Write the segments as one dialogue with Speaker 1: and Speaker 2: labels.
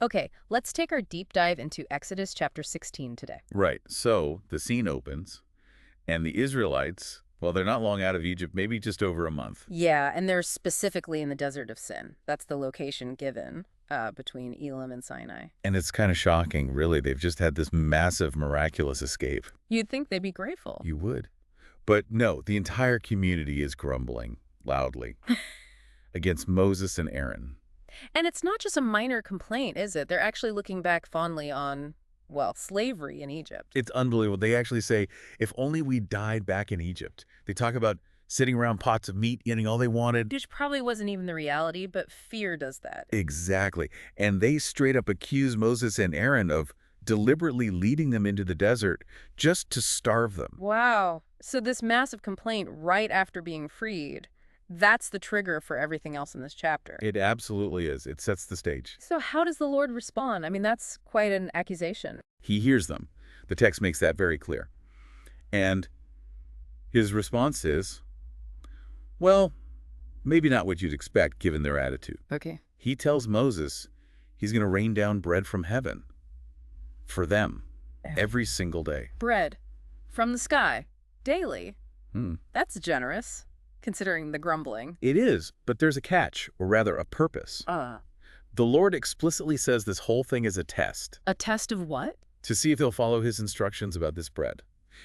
Speaker 1: Okay, let's take our deep dive into Exodus chapter 16 today.
Speaker 2: Right. So the scene opens, and the Israelites, well, they're not long out of Egypt, maybe just over a month.
Speaker 1: Yeah, and they're specifically in the Desert of Sin. That's the location given between Elim and Sinai.
Speaker 2: And it's kind of shocking, really. They've just had this massive, miraculous escape.
Speaker 1: You'd think they'd be grateful.
Speaker 2: You would. But no, the entire community is grumbling loudly against Moses and Aaron.
Speaker 1: And it's not just a minor complaint, is it? They're actually looking back fondly on, well, slavery in Egypt.
Speaker 2: It's unbelievable. They actually say, if only we died back in Egypt. They talk about sitting around pots of meat, eating all they wanted.
Speaker 1: Which probably wasn't even the reality, but fear does that.
Speaker 2: Exactly. And they straight up accuse Moses and Aaron of deliberately leading them into the desert just to starve them.
Speaker 1: Wow. So this massive complaint right after being freed, that's the trigger for everything else in this chapter.
Speaker 2: It absolutely is. It sets the stage.
Speaker 1: So how does the Lord respond? I mean, that's quite an accusation.
Speaker 2: He hears them. The text makes that very clear. And his response is, well, maybe not what you'd expect given their attitude.
Speaker 1: Okay.
Speaker 2: He tells Moses he's going to rain down bread from heaven for them every single day.
Speaker 1: Bread from the sky daily.
Speaker 2: Hmm.
Speaker 1: That's generous, considering the grumbling.
Speaker 2: It is, but there's a catch, or rather a purpose. The Lord explicitly says this whole thing is a test.
Speaker 1: A test of what?
Speaker 2: To see if they'll follow his instructions about this bread.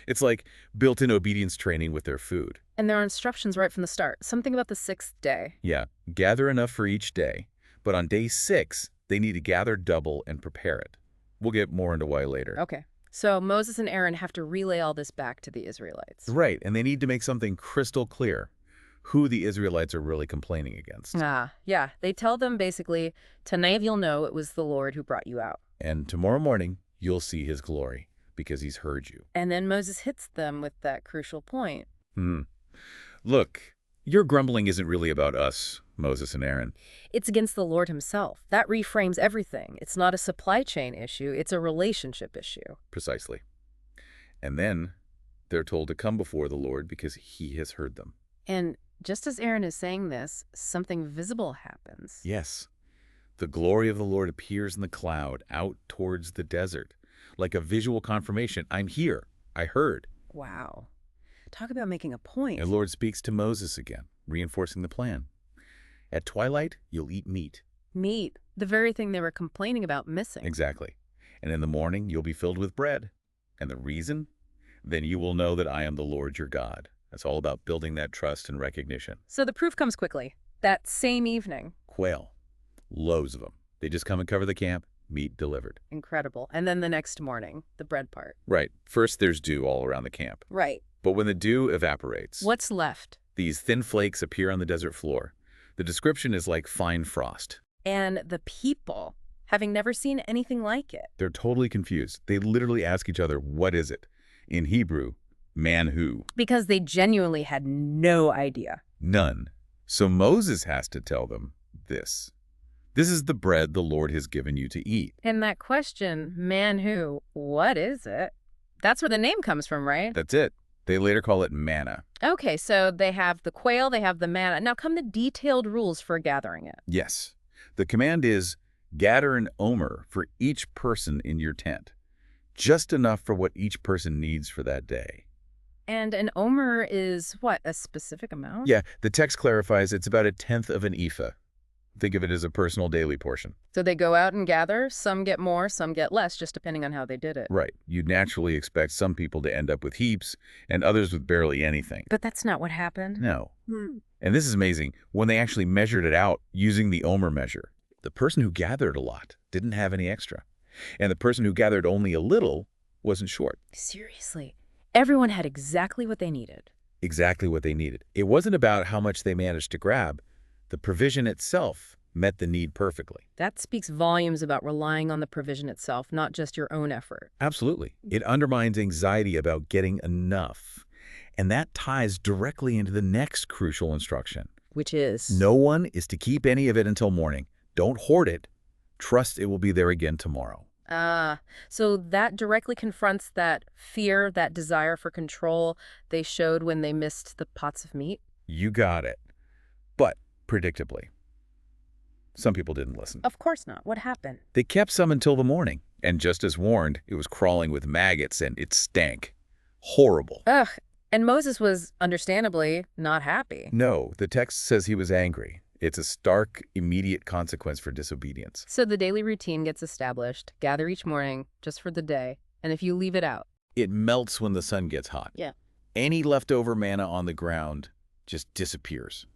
Speaker 2: It's like built-in obedience training with their food.
Speaker 1: And there are instructions right from the start. Something about the sixth day.
Speaker 2: Yeah, gather enough for each day, but on day 6, they need to gather double and prepare it. We'll get more into why later.
Speaker 1: Okay. So Moses and Aaron have to relay all this back to the Israelites.
Speaker 2: Right, and they need to make something crystal clear, who the Israelites are really complaining against.
Speaker 1: Yeah. They tell them basically, tonight you'll know it was the Lord who brought you out.
Speaker 2: And tomorrow morning, you'll see his glory, because he's heard you.
Speaker 1: And then Moses hits them with that crucial point.
Speaker 2: Look, your grumbling isn't really about us, Moses and Aaron.
Speaker 1: It's against the Lord himself. That reframes everything. It's not a supply chain issue. It's a relationship issue.
Speaker 2: Precisely. And then they're told to come before the Lord because he has heard them.
Speaker 1: And just as Aaron is saying this, something visible happens.
Speaker 2: Yes. The glory of the Lord appears in the cloud out towards the desert, like a visual confirmation. I'm here. I heard.
Speaker 1: Wow. Talk about making a point.
Speaker 2: And the Lord speaks to Moses again, reinforcing the plan. At twilight, you'll eat meat.
Speaker 1: Meat, the very thing they were complaining about missing.
Speaker 2: Exactly. And in the morning, you'll be filled with bread. And the reason? Then you will know that I am the Lord your God. That's all about building that trust and recognition.
Speaker 1: So the proof comes quickly. That same evening.
Speaker 2: Quail. Loads of them. They just come and cover the camp, meat delivered.
Speaker 1: Incredible. And then the next morning, the bread part.
Speaker 2: Right. First, there's dew all around the camp.
Speaker 1: Right.
Speaker 2: But when the dew evaporates,
Speaker 1: What's left?
Speaker 2: these thin flakes appear on the desert floor. The description is like fine frost.
Speaker 1: And the people, having never seen anything like it.
Speaker 2: They're totally confused. They literally ask each other, what is it? In Hebrew, man who?
Speaker 1: Because they genuinely had no idea.
Speaker 2: None. So Moses has to tell them this. This is the bread the Lord has given you to eat.
Speaker 1: And that question, man who, what is it? That's where the name comes from, right?
Speaker 2: That's it. They later call it manna.
Speaker 1: Okay, so they have the quail, they have the manna. Now come the detailed rules for gathering it.
Speaker 2: Yes. The command is, gather an omer for each person in your tent. Just enough for what each person needs for that day.
Speaker 1: And an omer is, what, a specific amount?
Speaker 2: Yeah, the text clarifies it's about 1/10 of an ephah. Think of it as a personal daily portion.
Speaker 1: So they go out and gather. Some get more, some get less, just depending on how they did it.
Speaker 2: Right. You'd naturally expect some people to end up with heaps and others with barely anything.
Speaker 1: But that's not what happened.
Speaker 2: No. And this is amazing. When they actually measured it out using the omer measure, the person who gathered a lot didn't have any extra. And the person who gathered only a little wasn't short.
Speaker 1: Seriously. Everyone had exactly what they needed.
Speaker 2: Exactly what they needed. It wasn't about how much they managed to grab. The provision itself met the need perfectly.
Speaker 1: That speaks volumes about relying on the provision itself, not just your own effort.
Speaker 2: Absolutely. It undermines anxiety about getting enough. And that ties directly into the next crucial instruction.
Speaker 1: Which is?
Speaker 2: No one is to keep any of it until morning. Don't hoard it. Trust it will be there again tomorrow.
Speaker 1: So that directly confronts that fear, that desire for control they showed when they missed the pots of meat?
Speaker 2: You got it. But, predictably, some people didn't listen.
Speaker 1: Of course not. What happened?
Speaker 2: They kept some until the morning, and just as warned, it was crawling with maggots and it stank. Horrible.
Speaker 1: Ugh. And Moses was, understandably, not happy.
Speaker 2: No, the text says he was angry. It's a stark, immediate consequence for disobedience.
Speaker 1: So the daily routine gets established. Gather each morning, just for the day. And if you leave it out.
Speaker 2: It melts when the sun gets hot.
Speaker 1: Yeah.
Speaker 2: Any leftover manna on the ground just disappears,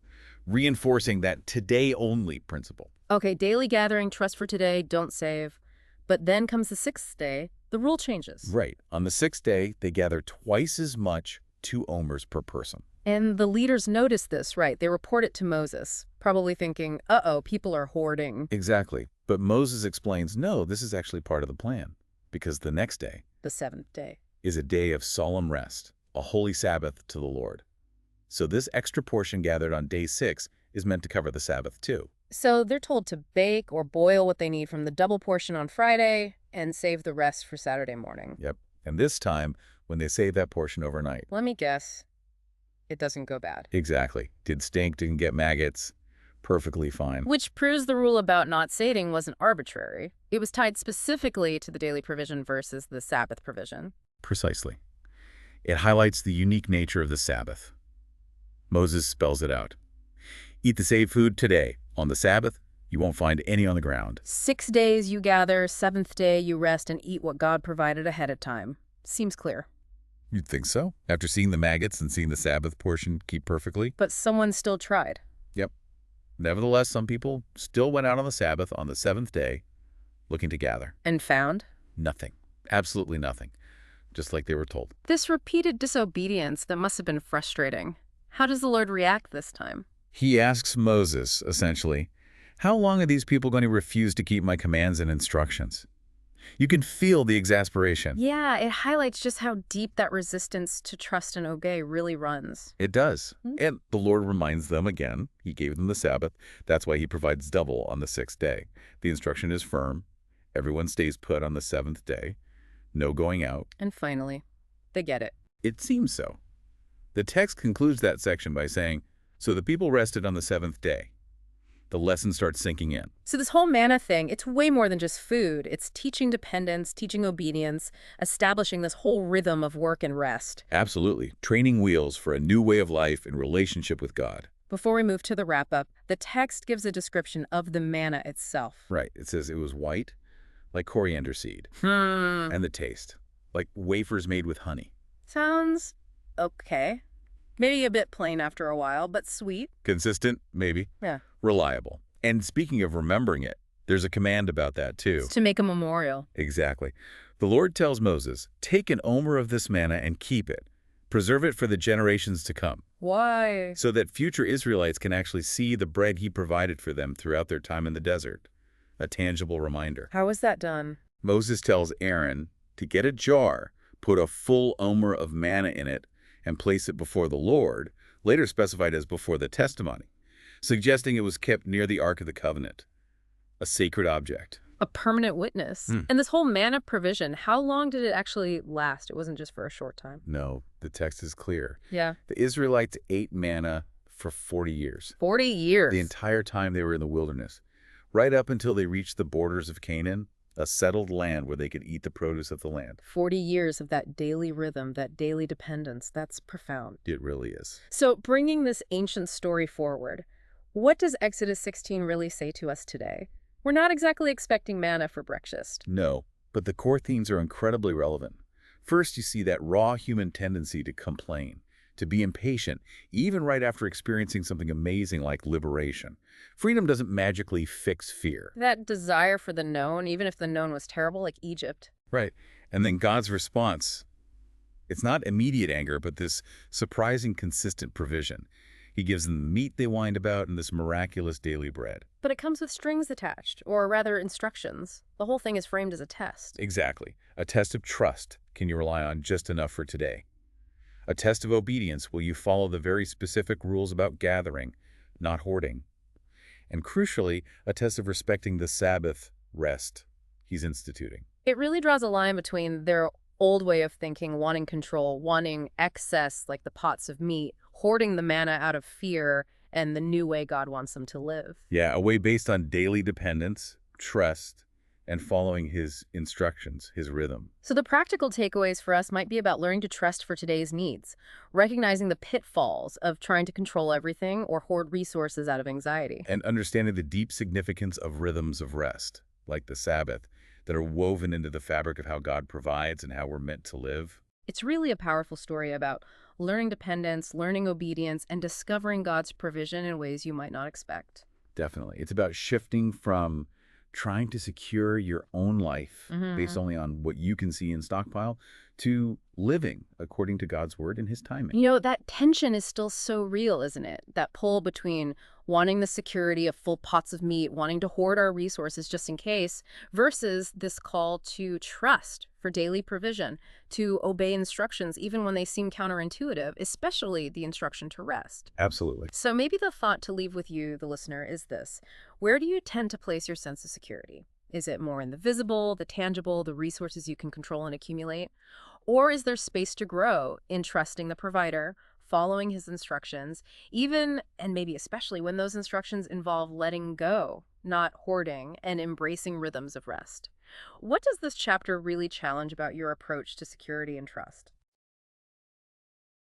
Speaker 2: reinforcing that today-only principle.
Speaker 1: Okay, daily gathering, trust for today, don't save. But then comes the sixth day, the rule changes.
Speaker 2: Right. On the sixth day, they gather twice as much, 2 omers per person.
Speaker 1: And the leaders notice this, right? They report it to Moses, probably thinking, uh-oh, people are hoarding.
Speaker 2: Exactly. But Moses explains, no, this is actually part of the plan, because the next day,
Speaker 1: The seventh day.
Speaker 2: is a day of solemn rest, a holy Sabbath to the Lord. So this extra portion gathered on day 6 is meant to cover the Sabbath too.
Speaker 1: So they're told to bake or boil what they need from the double portion on Friday and save the rest for Saturday morning.
Speaker 2: Yep. And this time, when they save that portion overnight.
Speaker 1: Let me guess, it doesn't go bad.
Speaker 2: Exactly. Did stink, didn't get maggots. Perfectly fine.
Speaker 1: Which proves the rule about not saving wasn't arbitrary. It was tied specifically to the daily provision versus the Sabbath provision.
Speaker 2: Precisely. It highlights the unique nature of the Sabbath. Moses spells it out. Eat the saved food today. On the Sabbath, you won't find any on the ground.
Speaker 1: 6 days you gather, 7th day you rest and eat what God provided ahead of time. Seems clear.
Speaker 2: You'd think so, after seeing the maggots and seeing the Sabbath portion keep perfectly.
Speaker 1: But someone still tried.
Speaker 2: Yep. Nevertheless, some people still went out on the Sabbath on the 7th day, looking to gather.
Speaker 1: And found?
Speaker 2: Nothing. Absolutely nothing. Just like they were told.
Speaker 1: This repeated disobedience that must have been frustrating. How does the Lord react this time?
Speaker 2: He asks Moses, essentially, how long are these people going to refuse to keep my commands and instructions? You can feel the exasperation.
Speaker 1: Yeah, it highlights just how deep that resistance to trust and obey really runs.
Speaker 2: It does. And the Lord reminds them again, he gave them the Sabbath. That's why he provides double on the 6th day. The instruction is firm. Everyone stays put on the 7th day. No going out.
Speaker 1: And finally, they get it.
Speaker 2: It seems so. The text concludes that section by saying, so the people rested on the 7th day. The lesson starts sinking in.
Speaker 1: So this whole manna thing, it's way more than just food. It's teaching dependence, teaching obedience, establishing this whole rhythm of work and rest.
Speaker 2: Absolutely. Training wheels for a new way of life in relationship with God.
Speaker 1: Before we move to the wrap-up, the text gives a description of the manna itself.
Speaker 2: Right. It says it was white, like coriander seed.
Speaker 1: Hmm.
Speaker 2: And the taste, like wafers made with honey.
Speaker 1: Sounds okay. Maybe a bit plain after a while, but sweet.
Speaker 2: Consistent, maybe.
Speaker 1: Yeah.
Speaker 2: Reliable. And speaking of remembering it, there's a command about that too.
Speaker 1: It's to make a memorial.
Speaker 2: Exactly. The Lord tells Moses, take an omer of this manna and keep it. Preserve it for the generations to come.
Speaker 1: Why?
Speaker 2: So that future Israelites can actually see the bread he provided for them throughout their time in the desert. A tangible reminder.
Speaker 1: How was that done?
Speaker 2: Moses tells Aaron to get a jar, put a full omer of manna in it, and place it before the Lord, later specified as before the testimony, suggesting it was kept near the Ark of the Covenant, a sacred object.
Speaker 1: A permanent witness. And this whole manna provision, how long did it actually last? It wasn't just for a short time.
Speaker 2: No, the text is clear.
Speaker 1: Yeah.
Speaker 2: The Israelites ate manna for 40 years.
Speaker 1: 40 years.
Speaker 2: The entire time they were in the wilderness, right up until they reached the borders of Canaan, a settled land where they could eat the produce of the land.
Speaker 1: 40 years of that daily rhythm, that daily dependence. That's profound.
Speaker 2: It really is.
Speaker 1: So bringing this ancient story forward, what does Exodus 16 really say to us today? We're not exactly expecting manna for breakfast.
Speaker 2: No, but the core themes are incredibly relevant. First, you see that raw human tendency to complain, to be impatient, even right after experiencing something amazing like liberation. Freedom doesn't magically fix fear.
Speaker 1: That desire for the known, even if the known was terrible, like Egypt.
Speaker 2: Right. And then God's response. It's not immediate anger, but this surprising, consistent provision. He gives them the meat they whined about and this miraculous daily bread.
Speaker 1: But it comes with strings attached, or rather instructions. The whole thing is framed as a test.
Speaker 2: Exactly. A test of trust. Can you rely on just enough for today? A test of obedience. Will you follow the very specific rules about gathering, not hoarding? And crucially, a test of respecting the Sabbath rest he's instituting.
Speaker 1: It really draws a line between their old way of thinking, wanting control, wanting excess like the pots of meat, hoarding the manna out of fear, and the new way God wants them to live.
Speaker 2: Yeah, a way based on daily dependence, trust, and following his instructions, his rhythm.
Speaker 1: So the practical takeaways for us might be about learning to trust for today's needs, recognizing the pitfalls of trying to control everything or hoard resources out of anxiety.
Speaker 2: And understanding the deep significance of rhythms of rest, like the Sabbath, that are woven into the fabric of how God provides and how we're meant to live.
Speaker 1: It's really a powerful story about learning dependence, learning obedience, and discovering God's provision in ways you might not expect.
Speaker 2: Definitely. It's about shifting from trying to secure your own life based only on what you can see in stockpile to living according to God's word and his timing.
Speaker 1: That tension is still so real, isn't it? That pull between wanting the security of full pots of meat, wanting to hoard our resources just in case, versus this call to trust for daily provision, to obey instructions even when they seem counterintuitive, especially the instruction to rest.
Speaker 2: Absolutely.
Speaker 1: So maybe the thought to leave with you, the listener, is this. Where do you tend to place your sense of security? Is it more in the visible, the tangible, the resources you can control and accumulate? Or is there space to grow in trusting the provider, following his instructions, even and maybe especially when those instructions involve letting go, not hoarding, and embracing rhythms of rest? What does this chapter really challenge about your approach to security and trust?